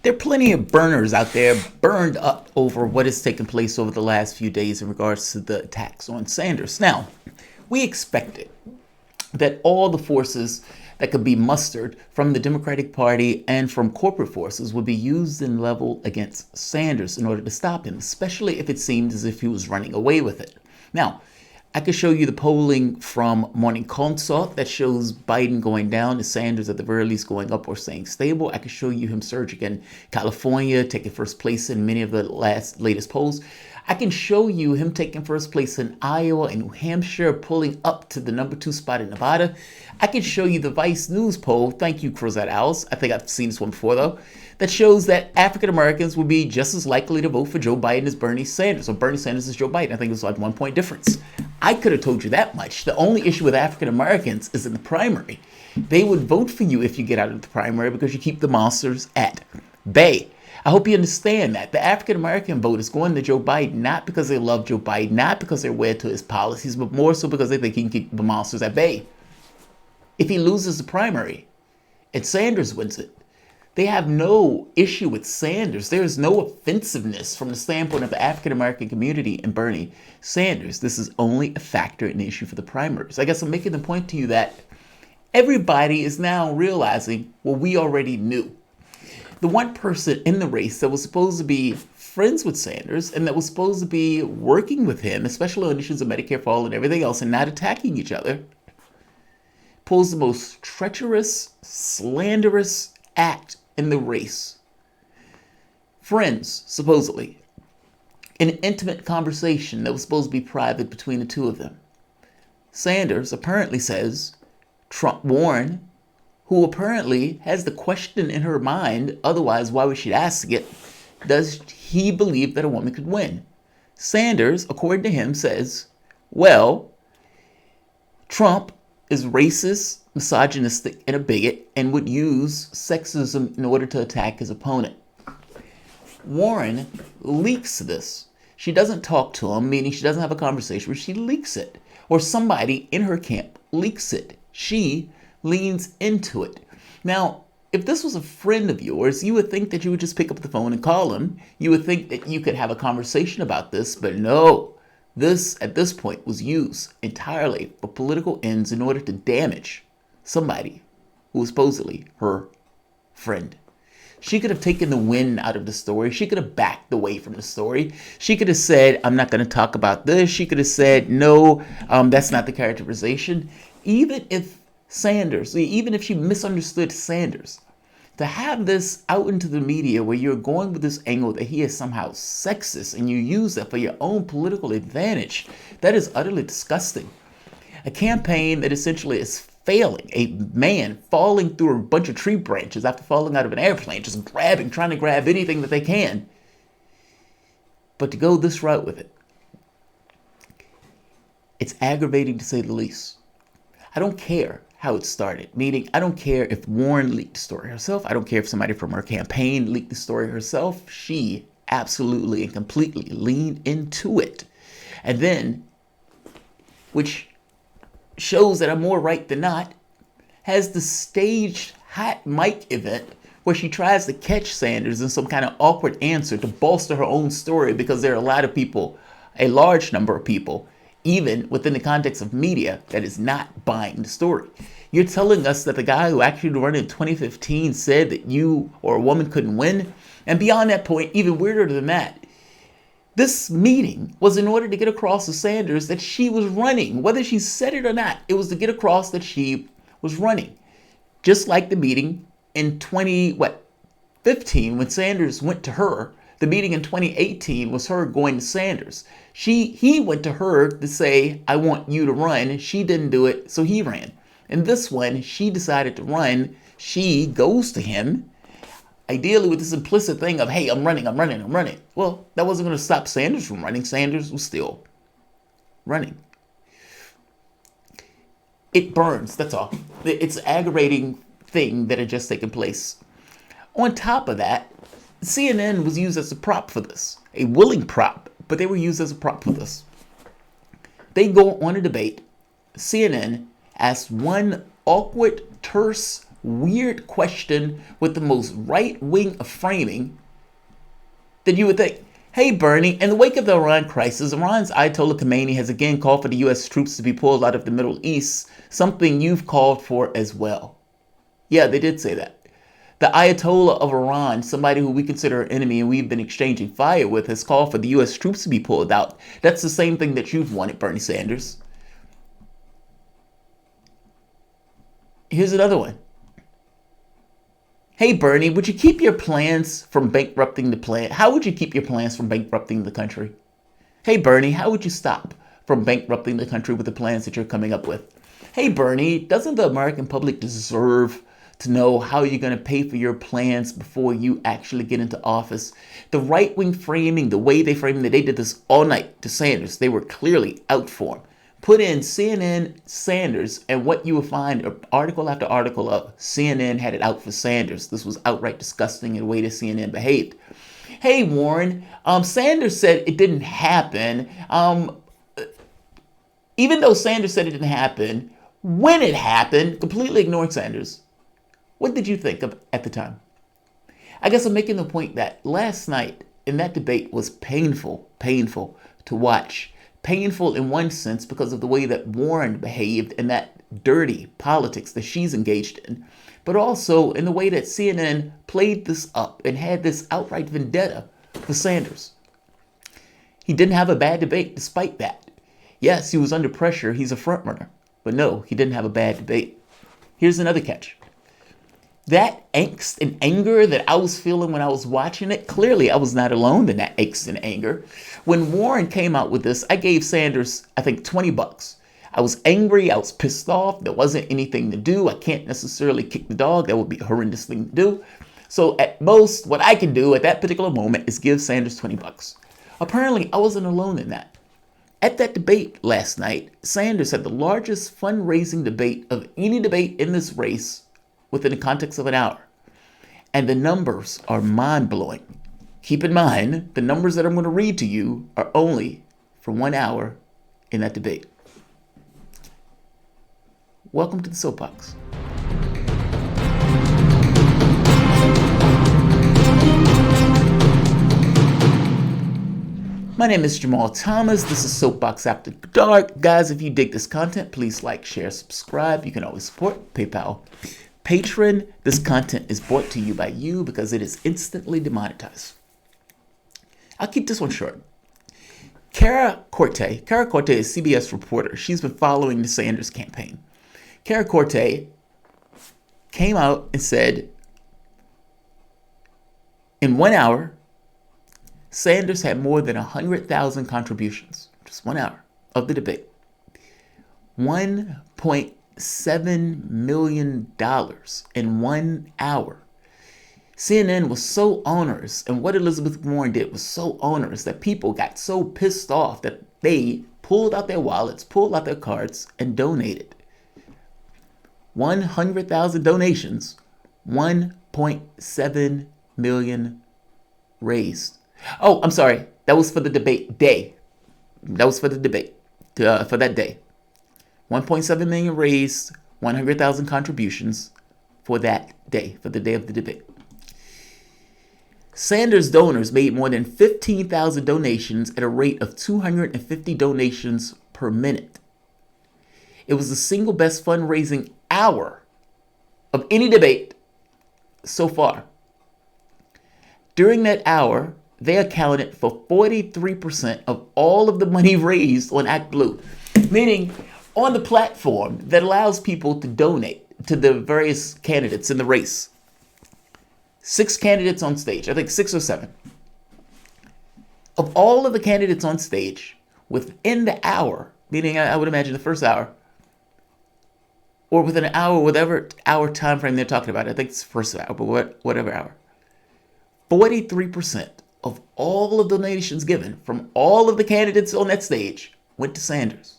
There are plenty of burners out there burned up over what has taken place over the last few days in regards to the attacks on Sanders. Now, we expected that all the forces that could be mustered from the Democratic Party and from corporate forces would be used and leveled against Sanders in order to stop him, especially if it seemed as if he was running away with it. Now, I could show you the polling from Morning Consult that shows Biden going down and Sanders at the very least going up or staying stable. I could show you him surging in California, taking first place in many of the latest polls. I can show you him taking first place in Iowa and New Hampshire, pulling up to the number 2 spot in Nevada. I can show you the Vice News poll. Thank you, Crozet Owls. I think I've seen this one before, though. That shows that African Americans will be just as likely to vote for Joe Biden as Bernie Sanders, or Bernie Sanders as Joe Biden. I think it was like 1 point difference. I could have told you that much. The only issue with African Americans is in the primary. They would vote for you if you get out of the primary because you keep the monsters at bay. I hope you understand that. The African American vote is going to Joe Biden, not because they love Joe Biden, not because they're wed to his policies, but more so because they think he can keep the monsters at bay. If he loses the primary and Sanders wins it, they have no issue with Sanders. There is no offensiveness from the standpoint of the African American community in Bernie Sanders. This is only a factor in the issue for the primaries. I guess I'm making the point to you that everybody is now realizing what we already knew. The one person in the race that was supposed to be friends with Sanders and that was supposed to be working with him, especially on issues of Medicare for all and everything else, and not attacking each other, pulls the most treacherous, slanderous act in the race. Friends, supposedly. An intimate conversation that was supposed to be private between the two of them. Sanders apparently says Warren, who apparently has the question in her mind, otherwise why would she ask it, does he believe that a woman could win? Sanders, according to him, says, well, Trump is racist, misogynistic, and a bigot, and would use sexism in order to attack his opponent. Warren leaks this. She doesn't talk to him, meaning she doesn't have a conversation, but she leaks it. Or somebody in her camp leaks it. She leans into it. Now, if this was a friend of yours, you would think that you would just pick up the phone and call him. You would think that you could have a conversation about this, but no. This, at this point, was used entirely for political ends in order to damage somebody who was supposedly her friend. She could have taken the wind out of the story. She could have backed away from the story. She could have said, I'm not going to talk about this. She could have said, no, that's not the characterization. Even if she misunderstood Sanders, to have this out into the media where you're going with this angle that he is somehow sexist and you use that for your own political advantage, that is utterly disgusting. A campaign that essentially is failing, a man falling through a bunch of tree branches after falling out of an airplane, just trying to grab anything that they can. But to go this route with it, it's aggravating to say the least. I don't care how it started, meaning I don't care if Warren leaked the story herself. I don't care if somebody from her campaign leaked the story herself. She absolutely and completely leaned into it. And then, which shows that I'm more right than not, has the staged hot mic event where she tries to catch Sanders in some kind of awkward answer to bolster her own story because there are a lot of people, a large number of people, even within the context of media, that is not buying the story. You're telling us that the guy who actually ran in 2015 said that you or a woman couldn't win? And beyond that point, even weirder than that, this meeting was in order to get across to Sanders that she was running. Whether she said it or not, it was to get across that she was running. Just like the meeting in 2015 when Sanders went to her. The meeting in 2018 was her going to Sanders. He went to her to say, I want you to run. She didn't do it, so he ran. And this one, she decided to run. She goes to him, ideally with this implicit thing of, hey, I'm running. Well, that wasn't going to stop Sanders from running. Sanders was still running. It burns, that's all. It's an aggravating thing that had just taken place. On top of that, CNN was used as a prop for this, a willing prop, but they were used as a prop for this. They go on a debate. CNN asks one awkward, terse weird question with the most right-wing framing that you would think, hey, Bernie, in the wake of the Iran crisis, Iran's Ayatollah Khamenei has again called for the U.S. troops to be pulled out of the Middle East, something you've called for as well. Yeah, they did say that. The Ayatollah of Iran, somebody who we consider an enemy and we've been exchanging fire with, has called for the U.S. troops to be pulled out. That's the same thing that you've wanted, Bernie Sanders. Here's another one. Hey, Bernie, would you keep your plans from bankrupting the plan? How would you keep your plans from bankrupting the country? Hey, Bernie, how would you stop from bankrupting the country with the plans that you're coming up with? Hey, Bernie, doesn't the American public deserve to know how you're going to pay for your plans before you actually get into office? The right-wing framing, the way they framed it, they did this all night to Sanders. They were clearly out for him. Put in CNN Sanders, and what you will find, article after article of CNN had it out for Sanders. This was outright disgusting in the way that CNN behaved. Hey, Warren, Sanders said it didn't happen. Even though Sanders said it didn't happen, when it happened, completely ignored Sanders. What did you think of at the time? I guess I'm making the point that last night in that debate was painful to watch. Painful in one sense because of the way that Warren behaved and that dirty politics that she's engaged in, but also in the way that CNN played this up and had this outright vendetta for Sanders. He didn't have a bad debate despite that. Yes, he was under pressure. He's a frontrunner. But no, he didn't have a bad debate. Here's another catch. That angst and anger that I was feeling when I was watching it, clearly I was not alone in that angst and anger. When Warren came out with this, I gave Sanders, I think, $20. I was angry. I was pissed off. There wasn't anything to do. I can't necessarily kick the dog. That would be a horrendous thing to do. So at most, what I can do at that particular moment is give Sanders $20. Apparently, I wasn't alone in that. At that debate last night, Sanders had the largest fundraising debate of any debate in this race within the context of an hour. And the numbers are mind-blowing. Keep in mind, the numbers that I'm going to read to you are only for 1 hour in that debate. Welcome to the Soapbox. My name is Jamarl Thomas. This is Soapbox After Dark. Guys, if you dig this content, please like, share, subscribe. You can always support PayPal. Patreon, this content is brought to you by you because it is instantly demonetized. I'll keep this one short. Kara Corte is a CBS reporter. She's been following the Sanders campaign. Kara Corte came out and said, in 1 hour, Sanders had more than 100,000 contributions. Just 1 hour of the debate. $1.7 million in 1 hour. CNN was so onerous, and what Elizabeth Warren did was so onerous that people got so pissed off that they pulled out their wallets, pulled out their cards, and donated. 100,000 donations, 1.7 million raised. Oh, I'm sorry. That was for the debate day. That was for the debate for that day. 1.7 million raised, 100,000 contributions for that day, for the day of the debate. Sanders donors made more than 15,000 donations at a rate of 250 donations per minute. It was the single best fundraising hour of any debate so far. During that hour, they accounted for 43% of all of the money raised on Act Blue, meaning on the platform that allows people to donate to the various candidates in the race. 6 candidates on stage, I think 6 or 7. Of all of the candidates on stage, within the hour, meaning I would imagine the first hour, or within an hour, whatever hour time frame they're talking about, I think it's the first hour, but whatever hour, 43% of all of the donations given from all of the candidates on that stage went to Sanders.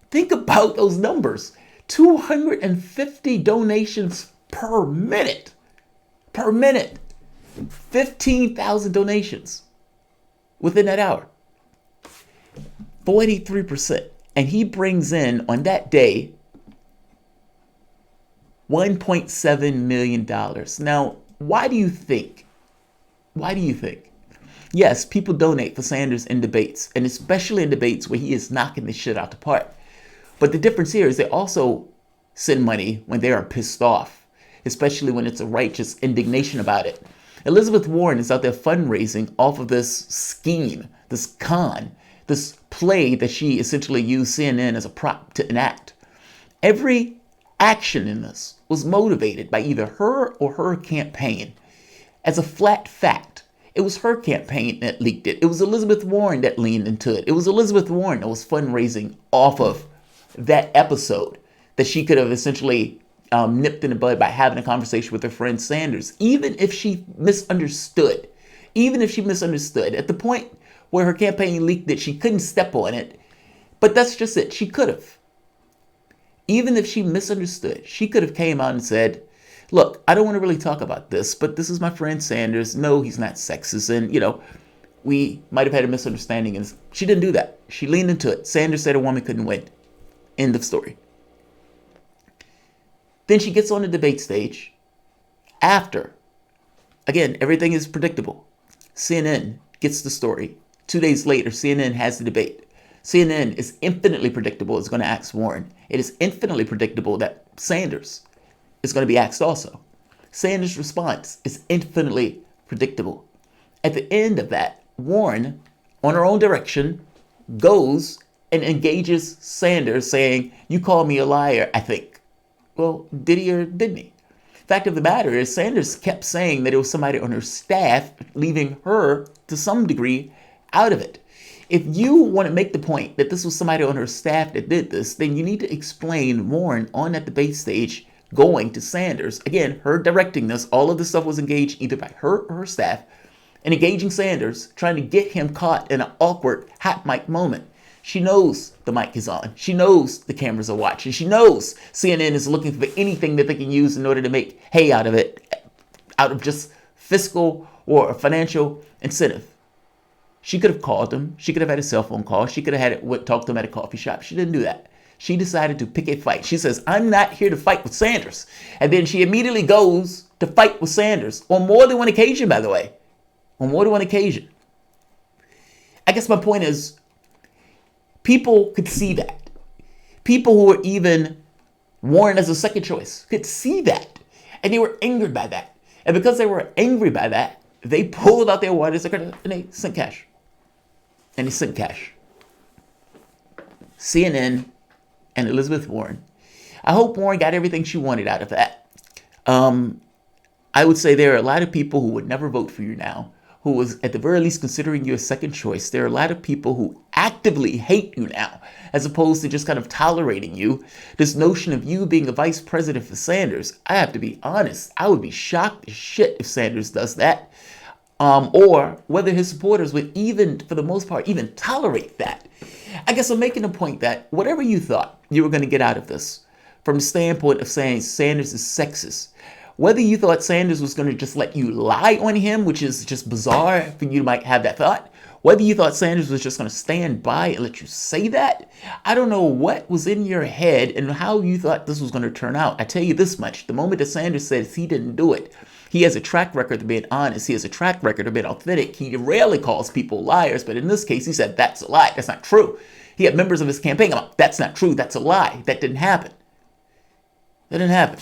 Think about those numbers. 250 donations per minute. Per minute. 15,000 donations within that hour. 43%. And he brings in, on that day, $1.7 million. Now, why do you think? Yes, people donate for Sanders in debates, and especially in debates where he is knocking the shit out the park. But the difference here is they also send money when they are pissed off, especially when it's a righteous indignation about it. Elizabeth Warren is out there fundraising off of this scheme, this con, this play that she essentially used CNN as a prop to enact. Every action in this was motivated by either her or her campaign. As a flat fact, it was her campaign that leaked it. It was Elizabeth Warren that leaned into it. It was Elizabeth Warren that was fundraising off of that episode that she could have essentially nipped in the bud by having a conversation with her friend Sanders, even if she misunderstood. At the point where her campaign leaked it, she couldn't step on it. But that's just it. She could have. Even if she misunderstood, she could have came out and said, look, I don't want to really talk about this, but this is my friend Sanders. No, he's not sexist. And, we might have had a misunderstanding. And she didn't do that. She leaned into it. Sanders said a woman couldn't win. End of story. Then she gets on the debate stage after. Again, everything is predictable. CNN gets the story. 2 days later, CNN has the debate. CNN is infinitely predictable it's going to ask Warren. It is infinitely predictable that Sanders is going to be asked also. Sanders' response is infinitely predictable. At the end of that, Warren, on her own direction, goes and engages Sanders saying, you called me a liar, I think. Well, did he or didn't he? Fact of the matter is Sanders kept saying that it was somebody on her staff, leaving her, to some degree, out of it. If you want to make the point that this was somebody on her staff that did this, then you need to explain Warren on that debate stage going to Sanders. Again, her directing this, all of this stuff was engaged either by her or her staff, and engaging Sanders, trying to get him caught in an awkward hot mic moment. She knows the mic is on. She knows the cameras are watching. She knows CNN is looking for anything that they can use in order to make hay out of it, out of just fiscal or financial incentive. She could have called him. She could have had a cell phone call. She could have had it talk to him at a coffee shop. She didn't do that. She decided to pick a fight. She says, I'm not here to fight with Sanders. And then she immediately goes to fight with Sanders on more than one occasion, by the way. On more than one occasion. I guess my point is, people could see that. People who were even Warren as a second choice could see that. And they were angered by that. And because they were angry by that, they pulled out their wallets and they sent cash. CNN and Elizabeth Warren. I hope Warren got everything she wanted out of that. I would say there are a lot of people who would never vote for you now, who was at the very least considering you a second choice. There are a lot of people who actively hate you now, as opposed to just kind of tolerating you. This notion of you being a vice president for Sanders, I have to be honest, I would be shocked as shit if Sanders does that. Or whether his supporters would even, for the most part, even tolerate that. I guess I'm making the point that whatever you thought you were going to get out of this, from the standpoint of saying Sanders is sexist, whether you thought Sanders was going to just let you lie on him, which is just bizarre for you to might have that thought, whether you thought Sanders was just going to stand by and let you say that, I don't know what was in your head and how you thought this was going to turn out. I tell you this much, the moment that Sanders says he didn't do it, he has a track record of being honest. He has a track record of being authentic. He rarely calls people liars, but in this case, he said, that's a lie. That's not true. He had members of his campaign go, that's not true. That's a lie. That didn't happen. That didn't happen.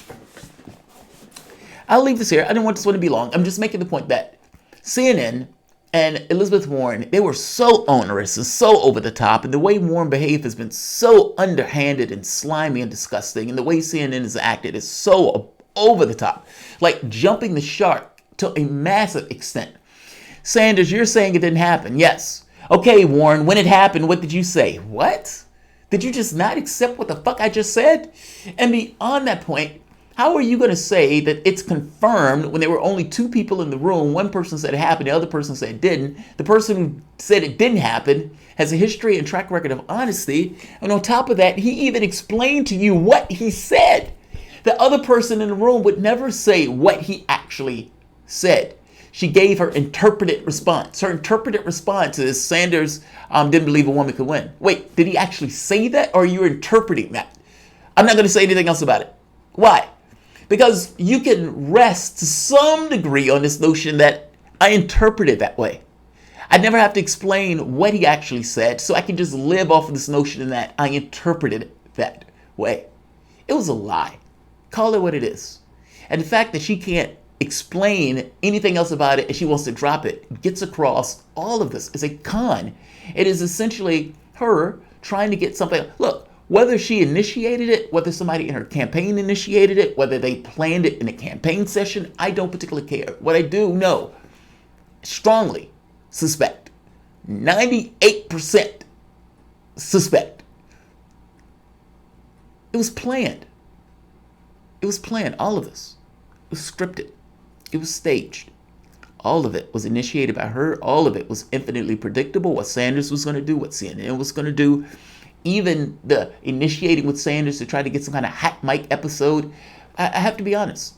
I'll leave this here. I don't want this one to be long. I'm just making the point that CNN and Elizabeth Warren, they were so onerous and so over the top, and the way Warren behaved has been so underhanded and slimy and disgusting, and the way CNN has acted is so over the top, like jumping the shark to a massive extent. Sanders, you're saying it didn't happen. Yes. Okay, Warren, when it happened, what did you say? What? Did you just not accept what the fuck I just said? And beyond that point, how are you going to say that it's confirmed when there were only two people in the room? One person said it happened, the other person said it didn't. The person who said it didn't happen has a history and track record of honesty. And on top of that, he even explained to you what he said. The other person in the room would never say what he actually said. She gave her interpreted response. Her interpreted response is Sanders didn't believe a woman could win. Wait, did he actually say that, or are you interpreting that? I'm not going to say anything else about it. Why? Because you can rest to some degree on this notion that I interpret it that way. I never have to explain what he actually said, so I can just live off of this notion that I interpreted it that way. It was a lie. Call it what it is. And the fact that she can't explain anything else about it and she wants to drop it gets across all of this is a con. It is essentially her trying to get something. Look, whether she initiated it, whether somebody in her campaign initiated it, whether they planned it in a campaign session, I don't particularly care. What I do know, strongly suspect, 98% suspect, it was planned. It was planned, all of this. It was scripted. It was staged. All of it was initiated by her. All of it was infinitely predictable. What Sanders was going to do, what CNN was going to do. Even the initiating with Sanders to try to get some kind of hot mic episode. I have to be honest.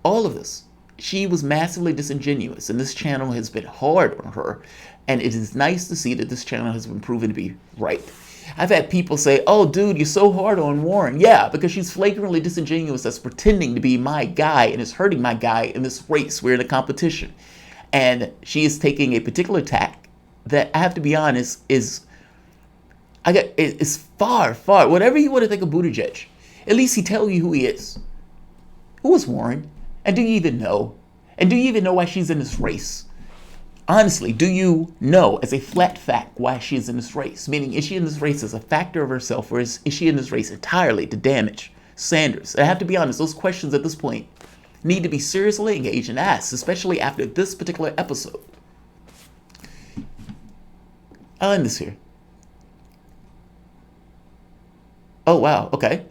All of this. She was massively disingenuous. And this channel has been hard on her. And it is nice to see that this channel has been proven to be right. I've had people say, oh, dude, you're so hard on Warren. Yeah, because she's flagrantly disingenuous. That's pretending to be my guy and is hurting my guy in this race. We're in a competition. And she is taking a particular tack that, I have to be honest, is far, whatever you want to think of Buttigieg, at least he tell you who he is. Who is Warren? And do you even know? And do you even know why she's in this race? Honestly, do you know as a flat fact why she is in this race? Meaning, is she in this race as a factor of herself, or is she in this race entirely to damage Sanders? And I have to be honest, those questions at this point need to be seriously engaged and asked, especially after this particular episode. I'll end this here. Oh, wow. Okay.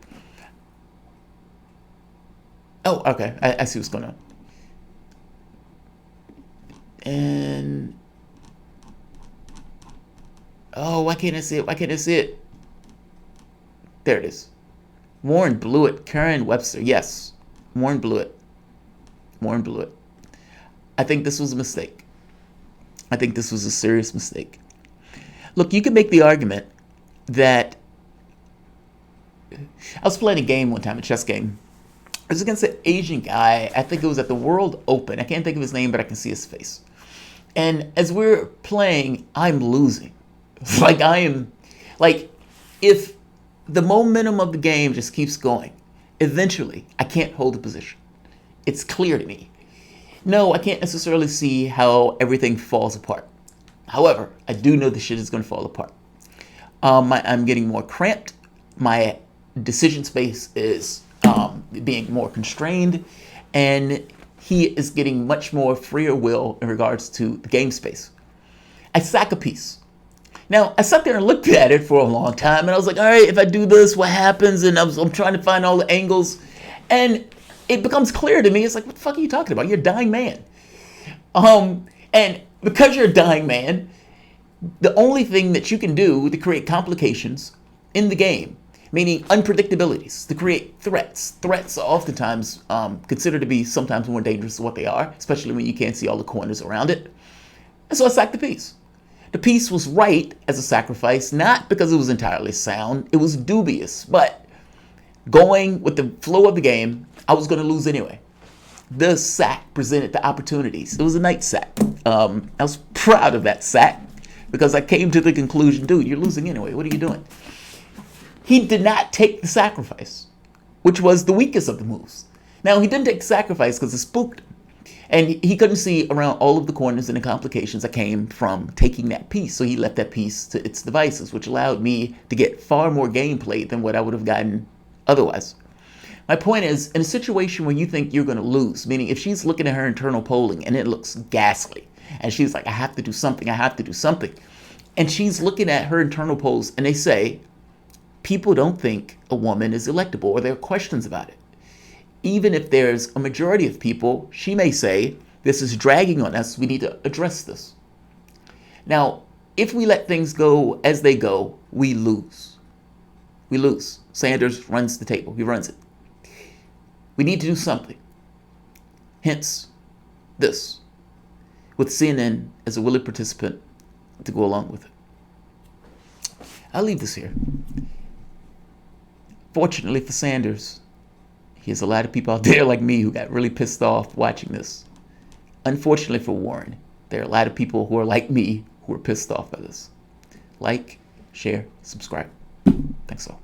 Oh, okay. I see what's going on. And... oh, why can't I see it? Why can't I see it? There it is. Warren blew it. Karen Webster. Yes. Warren blew it. Warren blew it. I think this was a mistake. I think this was a serious mistake. Look, you can make the argument that... I was playing a game one time, a chess game. I was against an Asian guy. I think it was at the World Open. I can't think of his name, but I can see his face. And as we're playing, I'm losing. If the momentum of the game just keeps going, eventually I can't hold the position. It's clear to me. No, I can't necessarily see how everything falls apart. However, I do know the shit is going to fall apart. I'm getting more cramped. My decision space is being more constrained, and he is getting much more freer will in regards to the game space. I sack a piece. Now, I sat there and looked at it for a long time, and I was like, all right, if I do this, what happens? And I'm trying to find all the angles, and it becomes clear to me, it's like, what the fuck are you talking about? You're a dying man. And because you're a dying man, the only thing that you can do to create complications in the game, meaning unpredictabilities, to create threats. Threats are oftentimes considered to be sometimes more dangerous than what they are, especially when you can't see all the corners around it. And so I sacked the piece. The piece was right as a sacrifice, not because it was entirely sound. It was dubious, but going with the flow of the game, I was going to lose anyway. The sack presented the opportunities. It was a night sack. I was proud of that sack because I came to the conclusion, dude, you're losing anyway. What are you doing? He did not take the sacrifice, which was the weakest of the moves. Now, he didn't take the sacrifice because it spooked him. And he couldn't see around all of the corners and the complications that came from taking that piece. So he left that piece to its devices, which allowed me to get far more gameplay than what I would have gotten otherwise. My point is, in a situation where you think you're going to lose, meaning if she's looking at her internal polling and it looks ghastly, and she's like, I have to do something, and she's looking at her internal polls and they say, people don't think a woman is electable, or there are questions about it. Even if there's a majority of people, she may say, this is dragging on us, we need to address this. Now, if we let things go as they go, we lose. We lose. Sanders runs the table. He runs it. We need to do something. Hence, this. With CNN as a willing participant to go along with it. I'll leave this here. Fortunately for Sanders, There's a lot of people out there like me who got really pissed off watching this. Unfortunately for Warren, there are a lot of people who are like me who are pissed off by this. Like, share, subscribe. Thanks all.